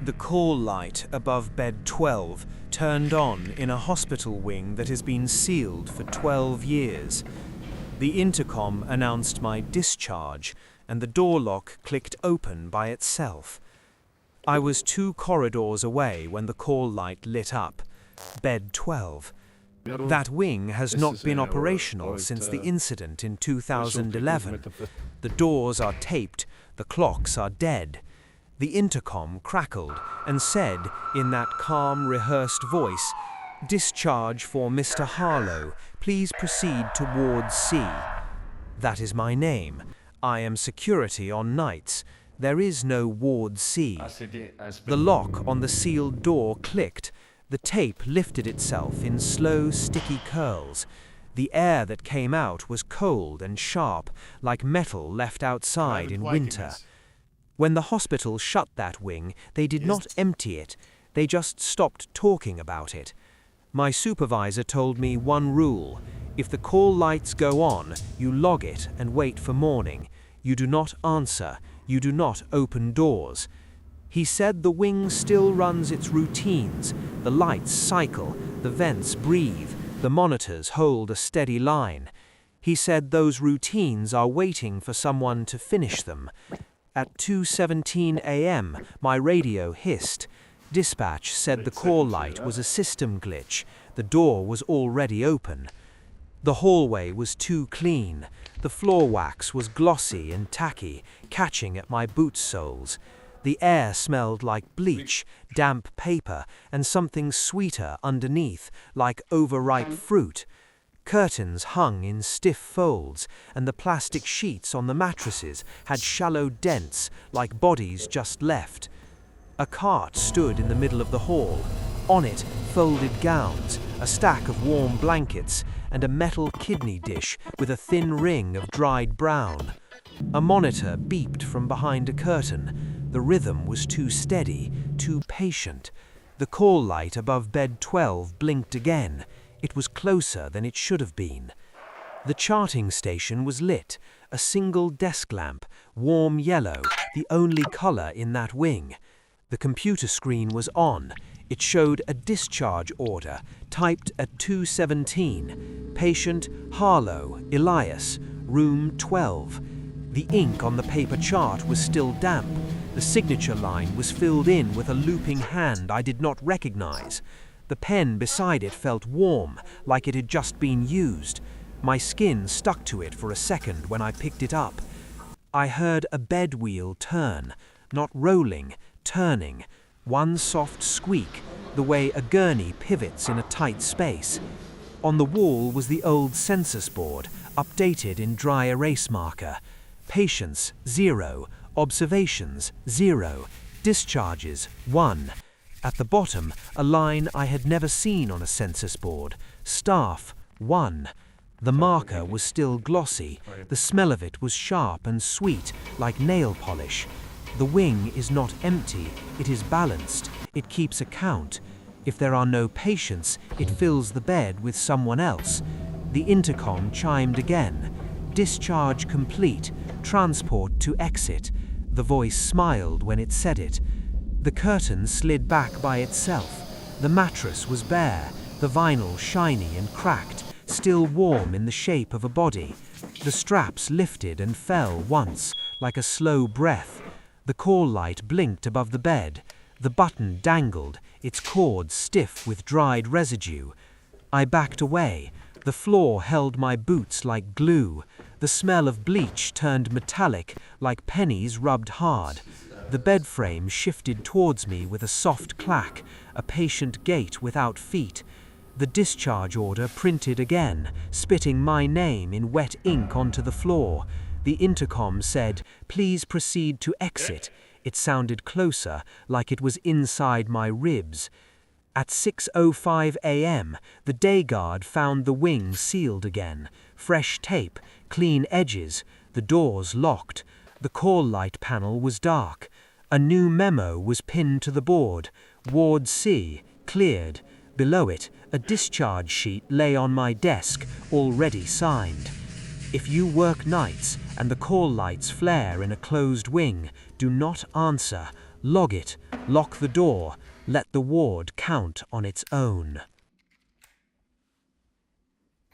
The call light above bed 12 turned on in a hospital wing that has been sealed for 12 years. The intercom announced my discharge, and the door lock clicked open by itself. I was 2 corridors away when the call light lit up. Bed 12. That wing has not been operational since the incident in 2011. The doors are taped, the clocks are dead. The intercom crackled and said in that calm, rehearsed voice, "Discharge for Mr. Harlow. Please proceed to Ward C." That is my name. I am security on nights. There is no Ward C. The lock on the sealed door clicked. The tape lifted itself in slow, sticky curls. The air that came out was cold and sharp, like metal left outside in winter. When the hospital shut that wing, they did not empty it. They just stopped talking about it. My supervisor told me one rule. If the call lights go on, you log it and wait for morning. You do not answer. You do not open doors. He said the wing still runs its routines. The lights cycle, the vents breathe, the monitors hold a steady line. He said those routines are waiting for someone to finish them. At 2:17 a.m., my radio hissed. Dispatch said the call light was a system glitch. The door was already open. The hallway was too clean. The floor wax was glossy and tacky, catching at my boot soles. The air smelled like bleach, damp paper, and something sweeter underneath, like overripe fruit. Curtains hung in stiff folds, and the plastic sheets on the mattresses had shallow dents, like bodies just left. A cart stood in the middle of the hall. On it, folded gowns, a stack of warm blankets, and a metal kidney dish with a thin ring of dried brown. A monitor beeped from behind a curtain. The rhythm was too steady, too patient. The call light above bed 12 blinked again. It was closer than it should have been. The charting station was lit, a single desk lamp, warm yellow, the only color in that wing. The computer screen was on. It showed a discharge order, typed at 2:17. Patient Harlow, Elias, room 12. The ink on the paper chart was still damp. The signature line was filled in with a looping hand I did not recognize. The pen beside it felt warm, like it had just been used. My skin stuck to it for a second when I picked it up. I heard a bed wheel turn, not rolling, turning. One soft squeak, the way a gurney pivots in a tight space. On the wall was the old census board, updated in dry erase marker. Patients, 0. Observations, 0. Discharges, 1. At the bottom, a line I had never seen on a census board. Staff, 1. The marker was still glossy. The smell of it was sharp and sweet, like nail polish. The wing is not empty. It is balanced. It keeps account. If there are no patients, it fills the bed with someone else. The intercom chimed again. Discharge complete. Transport to exit. The voice smiled when it said it. The curtain slid back by itself. The mattress was bare, the vinyl shiny and cracked, still warm in the shape of a body. The straps lifted and fell once, like a slow breath. The call light blinked above the bed. The button dangled, its cord stiff with dried residue. I backed away. The floor held my boots like glue. The smell of bleach turned metallic, like pennies rubbed hard. The bed frame shifted towards me with a soft clack, a patient gait without feet. The discharge order printed again, spitting my name in wet ink onto the floor. The intercom said, "Please proceed to exit." It sounded closer, like it was inside my ribs. At 6:05 a.m., the day guard found the wing sealed again. Fresh tape, clean edges, the doors locked. The call light panel was dark. A new memo was pinned to the board. Ward C, cleared. Below it, a discharge sheet lay on my desk, already signed. If you work nights and the call lights flare in a closed wing, do not answer. Log it, lock the door, let the ward count on its own.